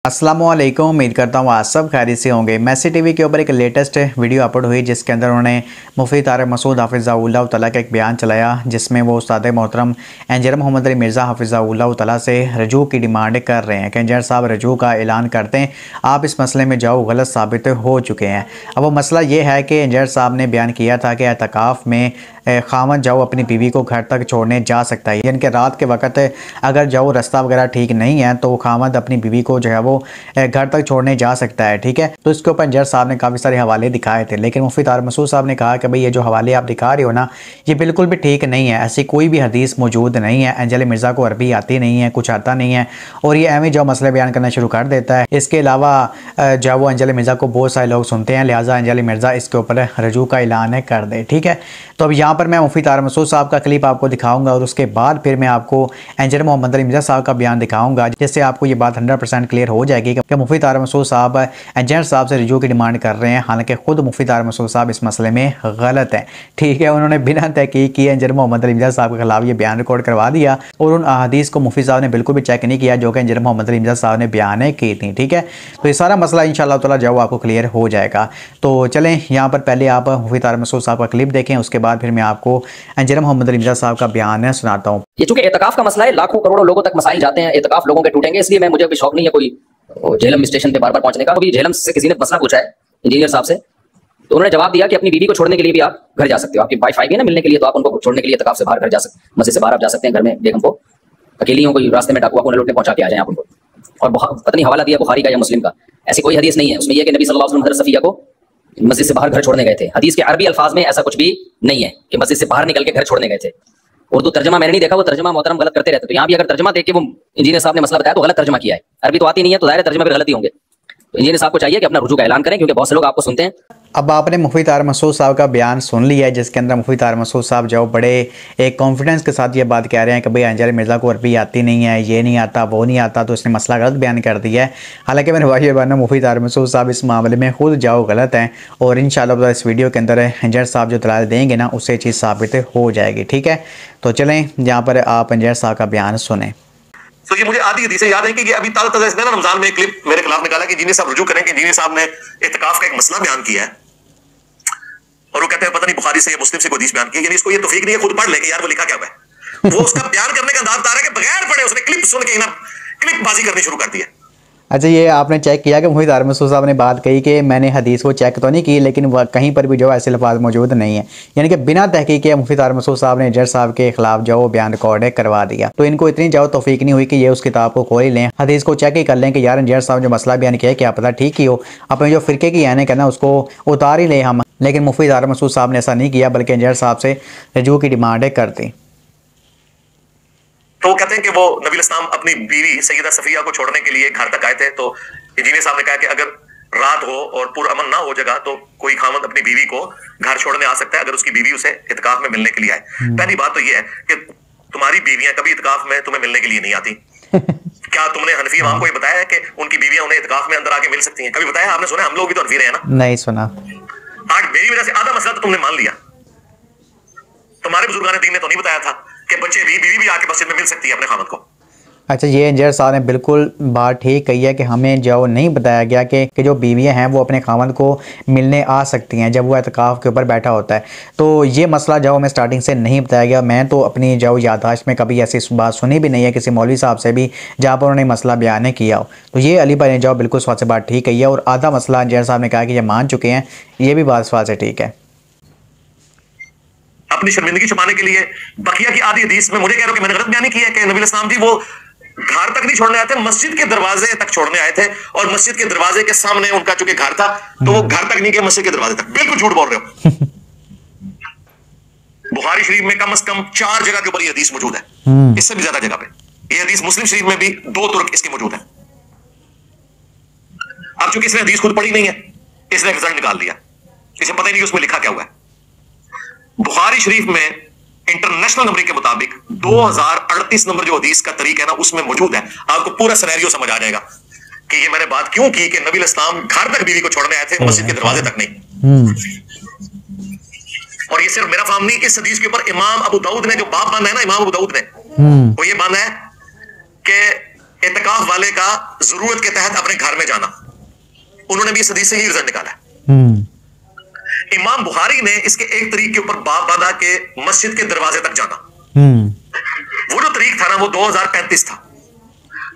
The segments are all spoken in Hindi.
अस्सलामुअलैकुम। उम्मीद करता हूँ आप सब खैरियत से होंगे। मैसी टीवी के ऊपर एक लेटेस्ट वीडियो अपलोड हुई जिसके अंदर उन्होंने मुफ्ती तारिक मसूद हफ़िज़हुल्लाह तआला का एक बयान चलाया जिसमें वो उस्ताद मोहतरम इंजीनियर मोहम्मद अली मिर्ज़ा हफ़िज़हुल्लाह तआला से रजू की डिमांड कर रहे हैं कि इंजीनियर साहब रजू का ऐलान करते हैं, आप इस मसले में जाओ गलत साबित हो चुके हैं। अब वो मसला ये है कि इंजीनियर साहब ने बयान किया था कि एतकाफ़ में खामन जाओ अपनी बीवी को घर तक छोड़ने जा सकता है, यानी कि रात के वक्त अगर जाओ रास्ता वगैरह ठीक नहीं है तो खामद अपनी बीवी को जो है वो घर तक छोड़ने जा सकता है। ठीक है, तो इसके ऊपर इंजीनियर साहब ने काफ़ी सारे हवाले दिखाए थे, लेकिन मुफ्ती तारिक मसूद साहब ने कहा कि भाई ये जो हवाले आप दिखा रहे हो ना, ये बिल्कुल भी ठीक नहीं है, ऐसी कोई भी हदीस मौजूद नहीं है। अंजल मिर्ज़ा को अरबी आती नहीं है, कुछ आता नहीं है और ये एवं जो मसले बयान करना शुरू कर देता है। इसके अलावा जो वो अंजल मिर्ज़ा को बहुत सारे लोग सुनते हैं, लिहाजा अंजल मिर्ज़ा इसके ऊपर रजू का ऐलान कर दे। ठीक है, तो अब यहाँ पर मैं मुफ्ती तारिक मसूद साहब का क्लिप आपको दिखाऊंगा और उसके बाद फिर मैं आपको इंजीनियर मोहम्मद अली मिर्ज़ा साहब का बयान दिखाऊंगा, जिससे आपको ये बात 100% क्लियर हो जाएगी कि मुफ्ती तारिक मसूद साहब इंजीनियर साहब से रजू की डिमांड कर रहे हैं, हालांकि खुद मुफ्ती तारिक मसूद साहब इस मसले में गलत हैं। ठीक है, उन्होंने बिना तहकीक किए इंजीनियर मोहम्मद अली मिर्ज़ा साहब के खिलाफ ये बयान रिकॉर्ड करवा दिया और उन अहादीस को मुफ्ती साहब ने बिल्कुल भी चेक नहीं किया जो कि इंजीनियर मोहम्मद अली मिर्ज़ा साहब ने बयान की थी। ठीक है, तो ये सारा मसला इंशाअल्लाह ताला जो आपको क्लियर हो जाएगा। तो चलें यहाँ पर पहले आप मुफ्ती तारिक मसूद साहब का क्लिप देखें, उसके बाद फिर मैं आपको इंजीनियर मोहम्मद अली मिर्ज़ा साहब का बयान सुनाता हूँ। ये चूंकि एतकाफ का मसला है, लाखों करोड़ों लोगों तक मसाइल जाते हैं, एतकाफ लोगों के टूटेंगे, इसलिए मुझे अभी शौक नहीं है कोई झेलम स्टेशन पे बार बार पहुंचने का। अभी झेलम से किसी ने मसला पूछा है इंजीनियर साहब से, तो उन्होंने जवाब दिया कि अपनी बीवी को छोड़ने के लिए भी आप घर जा सकते हो, आपकी वाइफ आएगी ना मिलने के लिए, तो आप उनको छोड़ने के लिए एतकाफ से बाहर घर जा सकते, मस्जिद से बाहर आप जा सकते हैं, घर में बेगम को अकेली हो, कोई रास्ते में डाकू आपको लौटने पहुंचा के आ जाए आप उनको। और पता नहीं हवाला दिया बुखारी का या मुस्लिम का, ऐसी कोई हदीस नहीं है। उसमें यह कि नबी सल्लल्लाहु अलैहि वसल्लम हज़रत सफिया को मस्जिद से बाहर घर छोड़ने गए थे। हदीस के अरबी अल्फाज में ऐसा कुछ भी नहीं है कि मस्जिद से बाहर निकल के घर छोड़ने गए थे। उर्दू तर्जमा मैंने नहीं देखा, वो तर्जमा मोहतरम गलत करते रहते, तो यहाँ भी अगर तर्जमा देख के वो इंजीनियर साहब ने मसला बताया तो गलत तर्जमा किया है। अरबी तो आती नहीं है तो दायरे तर्जमा पे गलती होंगे। तो इंजीनियर साहब को चाहिए कि अपना रुजू का ऐलान करें, क्योंकि बहुत से लोग आपको सुनते हैं। अब आपने मुफ्ती तारिक मसूद साहब का बयान सुन लिया है जिसके अंदर मुफ्ती तारिक मसूद साहब जो बड़े एक कॉन्फिडेंस के साथ ये बात कह रहे हैं कि भाई अंजल मिर्ज़ा को अरबी आती नहीं है, ये नहीं आता, वो नहीं आता, तो इसने मसला गलत बयान कर दिया है। हालांकि मेरे भाई बहनों, मुफ्ती तारिक मसूद साहब इस मामले में खुद जाओ गलत हैं और इंशाअल्लाह इस वीडियो के अंदर इंजीनियर साहब जो दलाल देंगे ना उससे चीज़ साबित हो जाएगी। ठीक है, तो चलें यहाँ पर आप इंजीनियर साहब का बयान सुने। तो ये मुझे आधी हदीसें याद है कि ये अभी ताज़ा रमजान में क्लिप मेरे खिलाफ निकाला कि इंजीनियर साहब रुजू करें कि इंजीनियर साहब ने इत्तिकाफ का एक मसला बयान किया है और वो कहते हैं पता नहीं बुखारी से या मुस्लिम से कोई हदीस बयान की, यानी इसको ये तौफीक नहीं है खुद पढ़ ले कि यार वो लिखा क्या हुआ है। वो उसका बयान करने का अंदाज बता रहा है कि बगैर पढ़े उसने क्लिप सुन के ना क्लिप बाजी करनी शुरू कर दी है। अच्छा, ये आपने चेक किया कि मुफ्ती तारिक मसूद साहब ने बात कही कि मैंने हदीस को चेक तो नहीं की, लेकिन वह कहीं पर भी जो ऐसे लफाज मौजूद नहीं है, यानी कि बिना तहकीक के मुफ्ती तारिक मसूद साहब ने जज साहब के खिलाफ जो बयान रिकॉर्ड करवा दिया। तो इनको इतनी जाओ तौफीक नहीं हुई कि ये उस किताब को खोल ही लें, हदीस को चेक ही कर लें कि यार जज साहब जो मसला बयान किया क्या पता ठीक ही हो, अपने जो फ़िरके की यानी कहना उसको उतार ही लें हम। लेकिन मुफ्ती तारिक मसूद साहब ने ऐसा नहीं किया, बल्कि जज साहब से रजू की डिमांड कर दी। तो वो कहते हैं कि वो नबी इस्लाम अपनी बीवी सैयदा सफिया को छोड़ने के लिए घर तक आए थे, तो इंजीनियर साहब ने कहा कि अगर रात हो और पुरअमन ना हो जगह तो कोई खामद अपनी बीवी को घर छोड़ने आ सकता है अगर उसकी बीवी उसे इत्तिकाफ में मिलने के लिए आए। पहली बात तो ये है कि तुम्हारी बीवियां कभी इत्तिकाफ में तुम्हें मिलने के लिए नहीं आती। क्या तुमने हनफी इमाम को ये बताया है कि उनकी बीवियां उन्हें इत्तिकाफ में अंदर आके मिल सकती हैं? कभी बताया? आपने सुना? हम लोग भी तो हनफी रहे हैं ना। नहीं सुना। आज मेरी वजह से आधा मसला तो तुमने मान लिया। तुम्हारे बुजुर्गान दीन ने तो नहीं बताया था कि बच्चे भी बीवी भी आके मस्जिद में मिल सकती है अपने खामद को। अच्छा, ये इंजीनियर साहब ने बिल्कुल बात ठीक कही है कि हमें जो नहीं बताया गया कि जो बीवियां हैं वो अपने खामद को मिलने आ सकती हैं जब वो एतकाफ़ के ऊपर बैठा होता है। तो ये मसला जो हमें स्टार्टिंग से नहीं बताया गया। मैं तो अपनी जो याददाश्त में कभी ऐसी बात सुनी भी नहीं है किसी मौलवी साहब से भी जहाँ पर उन्होंने मसला बयान किया हो। तो ये अली भाई ने जो बिल्कुल सवाल से बात ठीक कही है और आधा मसला इंजीनियर साहब ने कहा कि ये मान चुके हैं, ये भी बात सवाल से ठीक है। अपनी शर्मिंदगी छुपाने के लिए बकिया की आधी हदीस में मुझे कह रहे हो कि मैंने गलत बयान किया है कि नबी इस्लाम जी वो घर तक नहीं छोड़ने आए थे, मस्जिद के दरवाजे तक छोड़ने आए थे और मस्जिद के दरवाजे के सामने उनका चूंकि घर था तो वो घर तक नहीं गए, मस्जिद के दरवाजे तक। बिल्कुल झूठ बोल रहे हो। बुखारी शरीफ में कम से कम 4 जगह के ऊपर ये हदीस मौजूद है, इससे भी ज्यादा जगह पे ये हदीस मुस्लिम शरीफ में भी 2 तुर्क इसके मौजूद है। अब चूंकि इसने हदीस खुद पढ़ी नहीं है, इसने रिजल्ट निकाल दिया, इसे पता ही नहीं उसमें लिखा क्या हुआ है। बुखारी शरीफ में इंटरनेशनल नंबर के मुताबिक 2038 नंबर जो हदीस का तरीका है ना उसमें मौजूद है। आपको पूरा सिनेरियो समझ आ जाएगा कि ये मैंने बात क्यों की कि नबी इस्लाम घर तक बीवी को छोड़ने आए थे, मस्जिद के दरवाजे तक नहीं। और ये सिर्फ मेरा फाहम नहीं, इस हदीस के ऊपर इमाम अबू दाऊद ने जो बाब बांधा है ना, इमाम अबू दाऊद ने वो ये बांधा है कि एतकाफ वाले का जरूरत के तहत अपने घर में जाना, उन्होंने भी इस हदीस से ही रिजल्ट निकाला है। इमाम बुखारी ने इसके एक तरीक के ऊपर बाब बांधा के मस्जिद के दरवाजे तक जाना। वो जो तरीक था ना वो 2035 था।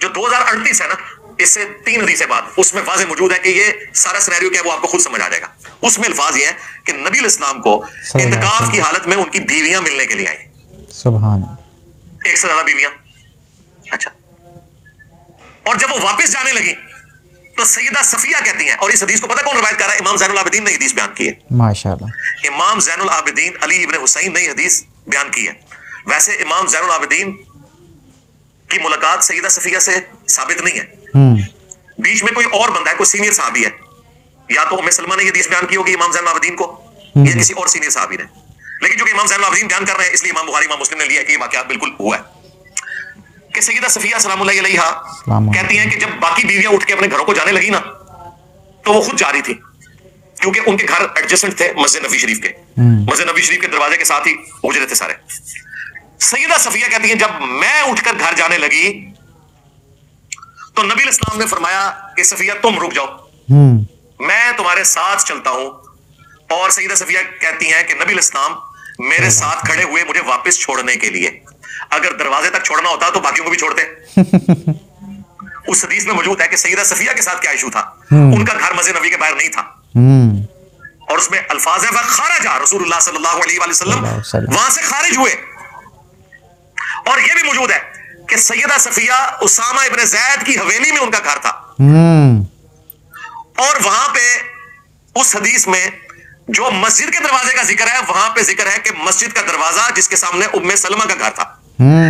जो 2038 है ना, इससे 3 हदीसें बाद उसमें वाज़ेह मौजूद है कि ये सारा सिनेरियो क्या है वो आपको खुद समझ आ जाएगा। उसमें अल्फाज ये है कि नबी अलैहिस्सलाम को इंतकाफ की हालत में उनकी बीवियां मिलने के लिए आई। सुभान, 1 से ज्यादा बीवियां। अच्छा, और जब वो वापस जाने लगी तो सैयदा सफिया कहती हैं, और इस हदीस को पता कौन रवायत कर रहा है? इमाम ज़ैनुल आबिदीन ने हदीस बयान की है। माशाअल्लाह, इमाम ज़ैनुल आबिदीन अली इब्न हुसैन ने हदीस बयान की है। वैसे इमाम ज़ैनुल आबिदीन की मुलाकात सैयदा सफिया से साबित नहीं है। बीच में कोई और बंदा है, कोई सीनियर साहबी है, या तो उम्मे सलमा ने हदीस बयान की होगी इमाम ज़ैनुल आबिदीन को, या किसी और सीनियर साहबी ने। लेकिन जो कि इमाम ज़ैनुल आबिदीन बयान कर रहे हैं, इसलिए इमाम बुखारी इमाम मुस्लिम ने लिया कि ये वाकया बिल्कुल हुआ है कि सैयदा सफिया सलामुल्लाह अलैहा कहती हैं कि जब बाकी बीवियां उठ के अपने घरों को जाने लगी ना तो वो खुद जा रही थी, क्योंकि उनके घर एडजेसेंट थे मस्जिद नबी शरीफ के। मस्जिद नबी शरीफ के दरवाजे के साथ ही हुजरे थे सारे। सैयदा सफिया कहती हैं जब मैं उठकर घर जाने लगी तो नबी इस्लाम ने फरमाया कि सफिया तुम रुक जाओ, मैं तुम्हारे साथ चलता हूं। और सैयदा सफिया कहती हैं कि नबी इस्लाम मेरे साथ खड़े हुए मुझे वापस छोड़ने के लिए। अगर दरवाजे तक छोड़ना होता तो बाकियों को भी छोड़ते। उस हदीस में मौजूद है कि सैयदा सफिया के साथ क्या इशू था, उनका घर मस्जिद नबी के बाहर नहीं था। और उसमें अल्फाज है खारजा रसूलुल्लाह सल्लल्लाहु अलैहि वसल्लम वहां से खारिज हुए। और यह भी मौजूद है कि सैयदा सफिया उसामा इब्न ज़ैद की हवेली में उनका घर था। और वहां पे उस हदीस में जो मस्जिद के दरवाजे का जिक्र है, वहां पे जिक्र है कि मस्जिद का दरवाजा जिसके सामने उम्मे सलमा का घर था,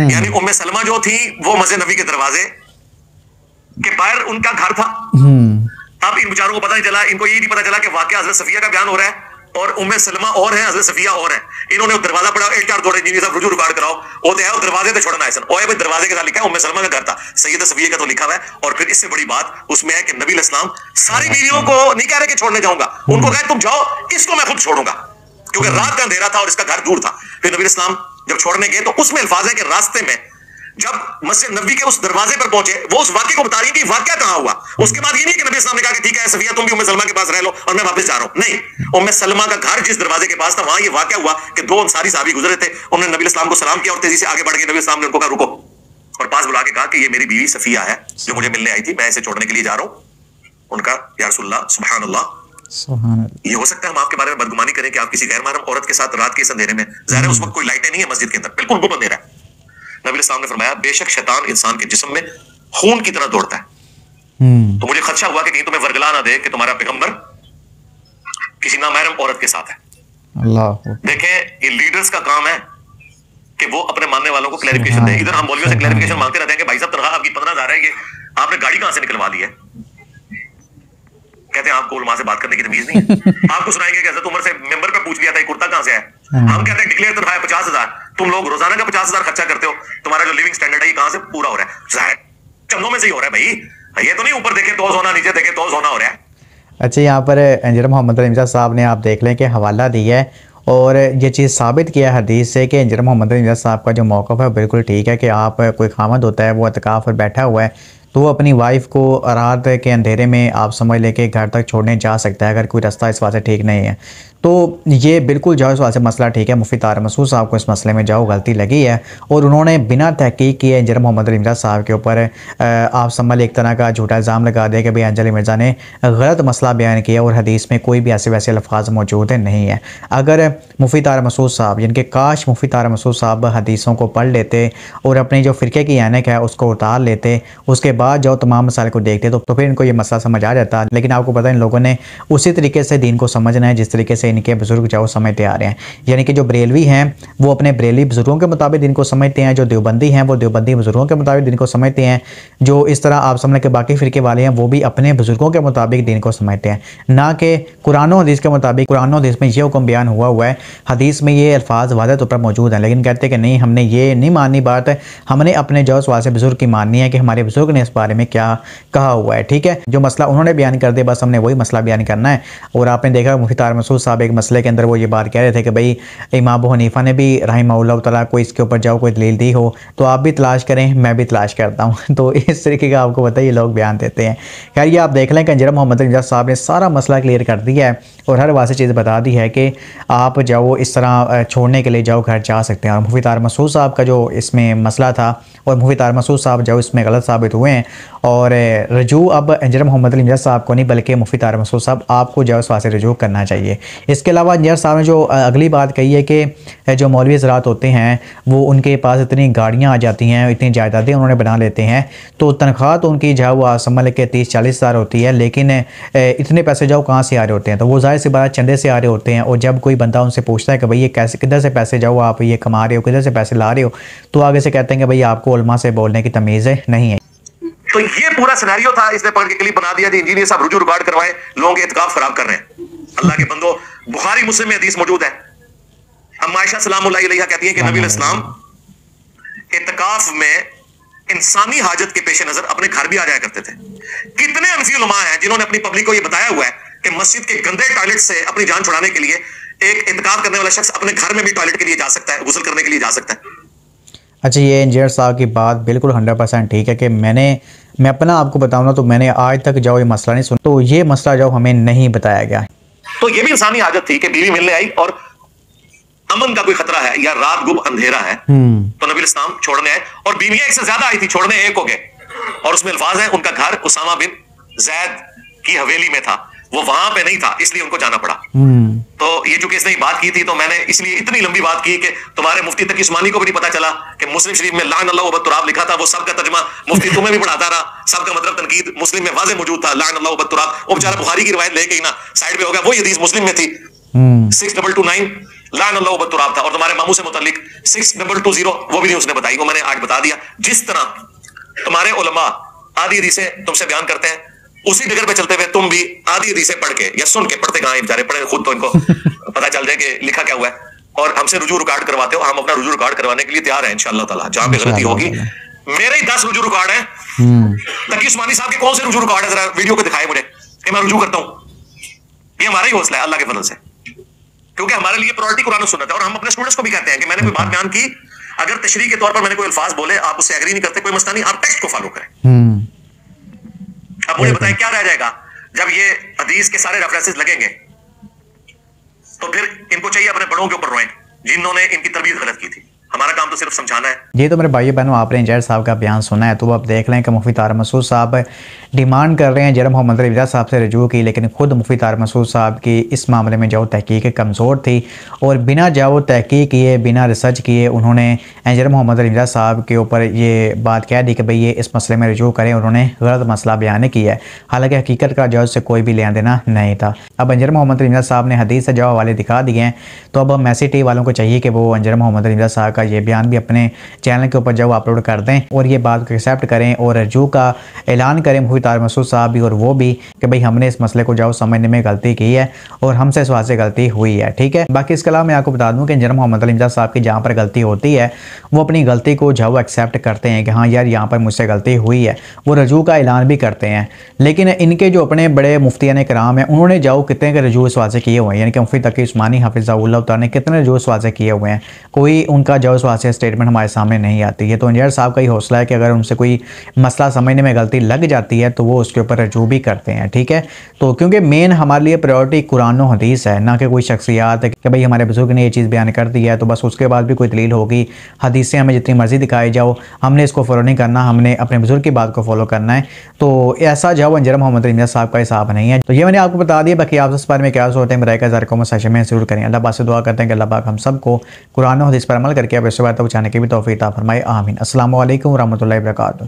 यानी उम्मे सलमा जो थी वो मस्जिद नबी के दरवाजे के बाहर उनका घर था। अब इन बेचारों को पता नहीं चला, इनको ये नहीं पता चला कि वाकया हजरत सफिया का बयान हो रहा है और उम्मे सलमा और है, हजरत सफिया और है। इन्होंने दरवाजा पड़ा, 1-4 दौड़े इंजीनियर साहब रुजू रिकॉर्ड कराओ, वो तो है वो दरवाजे पे छोड़ना है सन। ओए भाई दरवाजे के साथ लिखा है उम्मे सलमा का घर था, सैयदा सफिया का तो लिखा हुआ है। और फिर इससे बड़ी बात उसमें है कि नबी इस्लाम सारी बीवियों को नहीं कह रहे कि छोड़ने जाऊंगा, उनको कहे तुम जाओ, इसको मैं खुद छोड़ूंगा, क्योंकि रात का अंधेरा था और इसका घर दूर था। फिर नबी इस्लाम जब छोड़ने गए तो उसमें अल्फाज है कि रास्ते में जब मस्जिद नबी के उस दरवाजे पर पहुंचे वो उस वाकये को बता रही है कि वाकया कहां हुआ। उसके बाद ये नहीं कि नबी इस्लाम ने कहा कि ठीक है सफिया तुम भी उम्मे सलमा के पास रह लो और मैं वापस जा रहा हूं। नहीं, उम्मे सलमा का घर जिस दरवाजे के पास था वहां ये वाकया हुआ कि 2 अंसारी साहबी गुजरे थे, उन्होंने नबी इस्लाम को सलाम किया और तेजी से आगे बढ़ गए। नबी इस्लाम ने उनको कहा रुको, और पास बुला के कहा कि ये मेरी बीवी सफिया है जो मुझे मिलने आई थी, मैं इसे छोड़ने के लिए जा रहा हूं। उनका या रसूलल्लाह सुभान अल्लाह, ये हो सकता है हम आपके बारे में बदगुमानी करें कि आप किसी गैर महरम औरत के साथ रात के इस अंधेरे में, ज़ाहिर है उस वक्त कोई लाइटें नहीं है मस्जिद के अंदर, बिल्कुल गुम अंधेरा है। नबी इस्लाम ने फरमाया बेशक शैतान इंसान के जिस्म में खून की तरह दौड़ता है, तो मुझे खदशा हुआ कि कहीं तुम्हें वर्गला ना दे कि तुम्हारा पैगंबर किसी नामहरम औरत के साथ है। अल्लाह देखें, ये लीडर्स का काम है कि वो अपने मानने वालों को क्लैरिफिकेशन दे। इधर हम मौलवियों से क्लैरिफिकेशन मांगते रहते हैं कि भाई साहब तनख्वाह आपकी 15,000 है, ये आपने गाड़ी कहां से निकलवा ली है? कहते हैं आपको उलमा से बात करने की तमीज नहीं है। आपको सुनाएंगे कि हज़रत उमर से मेंबर पे पूछ लिया था ये कुर्ता कहां से है। हम कहते हैं डिक्लेयर तनख्वाह 50,000, तुम लोग रोजाना का 50,000 खर्चा करते हो, तुम्हारा जो लिविंग स्टैंडर्ड है ये कहां से पूरा हो रहा है? जाहिर चंदों में से ही हो रहा है भाई, ये तो नहीं ऊपर देखे तो सोना, नीचे देखे तो सोना हो रहा है। अच्छा, यहाँ पर इंजीनियर मोहम्मद रमज़ा साहब ने आप देख लें कि हवाला दिया है और ये चीज़ साबित किया है हदीस से कि इंजीनियर मोहम्मद रमज़ा साहब का जो मौक़िफ़ है बिल्कुल ठीक है कि आप कोई खामद होता है वो इत्काफ़ पर बैठा हुआ है तो वो अपनी वाइफ को रात के अंधेरे में आप समझ लें कि घर तक छोड़ने जा सकता है अगर कोई रास्ता इस वास्ते ठीक नहीं है। तो ये बिल्कुल जाओ इस वास्ते मसला ठीक है। मुफ्ती तारिक मसूद साहब को इस मसले में जाओ गलती लगी है और उन्होंने बिना तहकीक किए इंजीनियर मोहम्मद अली मिर्ज़ा साहब के ऊपर आप समझ एक तरह का झूठा इल्ज़ाम लगा दिया कि भाई अंजलि मिर्ज़ा ने गलत मसला बयान किया और हदीस में कोई भी ऐसे वैसे अल्फाज मौजूद नहीं है। अगर मुफ्ती तारिक मसूद साहब जिनके काश मुफ्ती तारिक मसूद साहब हदीसों को पढ़ लेते और अपनी जो फ़िरके की ऐनक है उसको उतार लेते, उसके बाद जो तमाम मसाले को देखते तो फिर इनको ये मसला समझ आ जाता। लेकिन आपको पता है इन लोगों ने उसी तरीके से दीन को समझना है जिस तरीके से इनके बुज़ुर्ग जाओ समझते आ रहे हैं। यानी कि जो बरेलवी हैं वो अपने बरेली बुज़ुर्गों के मुताबिक दिन को समझते हैं, जो देवबंदी हैं वो देवबंदी बुज़ुर्गों के मुताबिक दिन को समझते हैं, जो इस तरह आप समझ के बाकी फ़िरके वाले हैं वो भी अपने बुज़ुर्गों के मुताबिक दिन को समझते हैं, ना कि कुरान और हदीस के मुताबिक। कुरान और हदीस में ये हुक्म बयान हुआ है, हदीस में ये अल्फाज वाज़ेह तौर पर मौजूद हैं, लेकिन कहते हैं कि नहीं हमने ये नहीं माननी बात है, हमने अपने जो वासे बुज़ुर्ग की माननी है कि हमारे बुज़ुर्ग ने इस बारे में क्या कहा हुआ है। ठीक है, जो मसला उन्होंने बयान कर दिया बस हमने वही मसला बयान करना है। और आपने देखा मुफ्ती तारिक मसूद साहब साहब एक मसले के अंदर वो ये बात कह रहे थे कि भाई इमाम अबू हनीफा ने भी रहमहुल्लाह तआला कोई इसके ऊपर जाओ कोई दलील दी हो तो आप भी तलाश करें, मैं भी तलाश करता हूँ। तो इस तरीके का आपको पता ही लोग बयान देते हैं। खैर ये आप देख लें कि अंजर मोहम्मद इमदाद साहब ने सारा मसला क्लियर कर दिया है और हर वासी चीज़ बता दी है कि आप जाओ इस तरह छोड़ने के लिए जाओ घर जा सकते हैं। और मुफ्ती तारिक मसूद साहब का जो इसमें मसला था और मुफ्ती तारिक मसूद साहब जो इसमें गलत साबित हुए हैं और रजू अब अंजर मोहम्मद इमदाद साहब को नहीं बल्कि मुफ्ती तारिक मसूद साहब आपको जो इस वास्ते रजू करना चाहिए। इसके अलावा अंजर साहब ने जो अगली बात कही है कि जो मौलवी हज़रात होते हैं वो उनके पास इतनी गाड़ियाँ आ जाती हैं, इतनी जायदादें उन्होंने बना लेते हैं तो तनख्वाह तो उनकी जो वो समझ के 30-40 हज़ार होती है, लेकिन इतने पैसे जाओ कहाँ से आ रहे होते हैं? तो वो ज़ाहिर सी बात चंदे से आ रहे होते हैं। और जब कोई बंदा उनसे पूछता है कि भाई ये कैसे किधर से पैसे जाओ आप ये कमा रहे हो, किधर से पैसे ला रहे हो, तो आगे से कहते हैं कि भाई आपको उलमा से बोलने की तमीज़ नहीं है। तो ये पूरा सिनेरियो था, इसने पकड़ के क्लिप बना दिया जी इंजीनियर साहब रुजू रिकॉर्ड करवाए, लोगों के इत्काफ खराब कर रहे हैं। अल्लाह के बंदो, बुखारी मुस्लिम में हदीस मौजूद है। अम्मा आयशा सलामुल्लाह अलैहा कहती है कि नबी इस्लाम इत्काफ में इंसानी हाजत के पेश नजर अपने घर भी आ जाया करते थे। कितने अनफी उलमा हैं जिन्होंने अपनी पब्लिक को यह बताया हुआ है कि मस्जिद के गंदे टॉयलेट से अपनी जान छुड़ाने के लिए एक इत्काफ करने वाला शख्स अपने घर में भी टॉयलेट के लिए जा सकता है, गुस्ल करने के लिए जा सकता है। अच्छा, ये इंजीनियर साहब की बात बिल्कुल 100% ठीक है कि मैं अपना आपको बताऊँ ना तो मैंने आज तक जाओ ये मसला नहीं सुना, तो ये मसला जाओ हमें नहीं बताया गया। तो ये भी इंसानी आदत थी कि बीवी मिलने आई और अमन का कोई खतरा है या रात गुब अंधेरा है तो नबी इस्लाम छोड़ने आए और बीवियां एक से ज्यादा आई थी, छोड़ने एक हो गए। और उसमें अल्फाज है उनका घर उसामा बिन जैद की हवेली में था, वो वहां पे नहीं था इसलिए उनको जाना पड़ा। तो ये जो इसने बात की थी तो मैंने इसलिए इतनी लंबी बात की कि तुम्हारे मुफ्ती तकी उस्मानी को भी नहीं पता चला कि मुस्लिम शरीफ में लान अल्लाह व तुराब लिखा था, वो सबका तर्जुमा मुफ्ती तुम्हें भी पढ़ाता रहा, सबका मतलब तनकीद मुस्लिम में वाज़े मौजूद था, लान अल्लाह व तुराब। वो बेचारा बुखारी की रिवायत लेके ही ना साइड पे हो गया, वो हदीस मुस्लिम में थी 6229 लान अल्लाह व तुराब था। और तुम्हारे मामू से मुताल्लिक 6220 वो भी नहीं उसने बताई, वो मैंने आज बता दिया। जिस तरह तुम्हारे उलमा आधी हदीसें तुमसे बयान करते हैं उसी जगह पे चलते हुए तुम भी आधी हदीसें पढ़ के या सुन के, पढ़ते कहां बेचारे पढ़े खुद तो इनको पता चल जाए कि लिखा क्या हुआ है, और हमसे रुजू रिकॉर्ड करवाते हो। हम अपना रुजू रिकॉर्ड करवाने के लिए तैयार हैं इंशाअल्लाह ताला। जहां पे गलती होगी, मेरे ही 10 रुजू रिकॉर्ड है, तकी उस्मानी साहब के कौन से रुजू रिकॉर्ड है, जरा वीडियो को दिखाए मुझे कि मैं रुजू करता हूं। ये हमारा ही हौसला है अल्लाह के फजल से, क्योंकि हमारे लिए प्रायोरिटी कुरान और सुन्नत है। और हम अपने स्टूडेंट्स को भी कहते हैं कि मैंने कोई बात बयान की, अगर तशरीह के तौर पर मैंने कोई अल्फाज बोले, आप उससे एग्री नहीं करते, कोई मसला नहीं, आप टेक्स्ट को फॉलो करें। अब मुझे बताएं क्या रह जाएगा जब ये हदीस के सारे रेफरेंसेस लगेंगे? तो फिर इनको चाहिए अपने बड़ों के ऊपर रोएं जिन्होंने इनकी तरबियत गलत की थी। हमारा काम तो सिर्फ समझाना है। ये तो मेरे भाई बहनों आपने इंजीनियर साहब का बयान सुना है, तो आप देख लें कि मुफ्ती तारिक मसूद साहब डिमांड कर रहे हैं अंजर मोहम्मद इमदाद साहब से रजू की, लेकिन खुद मुफ्ती तारिक मसूद साहब की इस मामले में जो तहकीक कमज़ोर थी और बिना जो तहकीक किए बिना रिसर्च किए उन्होंने अंजर मोहम्मद इमदाद साहब के ऊपर ये बात कह दी कि भाई ये इस मसले में रजू करें। उन्होंने गलत मसला बयान किया है, हालांकि हकीकत का जो से कोई भी लेना देना नहीं था। अब अंजर मोहम्मद इमदाद साहब ने हदीस से जो हवाले दिखा दिए हैं, तो अब मैसी टी वालों को चाहिए कि वो अंजर मोहम्मद इमदाद साहब का ये बयान भी अपने चैनल के ऊपर जब अपलोड कर दें और ये बात को एक्सेप्ट करें और रजू का ऐलान करें मुफ्ती तारिक मसूद साहब भी और वो भी कि भाई हमने इस मसले को जाओ समझने में गलती की है और हमसे इस बात से गलती हुई है। ठीक है, बाकी इसके अलावा मैं आपको बता दूं कि अंजर मोहम्मद इमदाद साहब की जहाँ पर गलती होती है वो अपनी गलती को जाओ एक्सेप्ट करते हैं कि हाँ यार यहाँ पर मुझसे गलती हुई है, वो रजू का ऐलान भी करते हैं। लेकिन इनके जो अपने बड़े मुफ्तियान कराम हैं उन्होंने जाओ कितने के रजू इस वास्ते किए हुए हैं, यानी कि मुफ्ती तकी उस्मानी हफिज़हुल्लाह तआला ने कितने रजू इस वास्ते किए हुए हैं, कोई उनका जो इस वास्ते स्टेटमेंट हमारे सामने नहीं आती है। तो अंजर साहब का ही हौसला है कि अगर उनसे कोई मसला समझने में गलती लग जाती है तो वो उसके ऊपर रजू भी करते हैं। ठीक है, तो क्योंकि मेन हमारे लिए प्रायोरिटी कुरान और हदीस है, ना कि कोई शख्सियात है कि भाई हमारे बुजुर्ग ने ये चीज़ बयान कर दी है तो बस उसके बाद भी कोई दलील होगी, हदीसें हमें जितनी मर्जी दिखाई जाओ हमने इसको फॉलो नहीं करना, हमने अपने बुजुर्ग की बात को फॉलो करना है। तो ऐसा जो अंजर मोहम्मद इमदाद साहब का हिसाब नहीं है। तो ये मैंने आपको बता दिया, बाकी आप इस बारे में क्या सोचते हैं मेरा ज़रा कमेंट सेक्शन में जरूर करें। अल्लाह पाक से दुआ करते हैं कि अल्लाह पाक हम सबको कुरान और हदीस पर अमल करके अब इस बात पहुँचाने की भी तौफीक अता फरमाए। आमीन। अस्सलामु अलैकुम व रहमतुल्लाहि व बरकातुहू।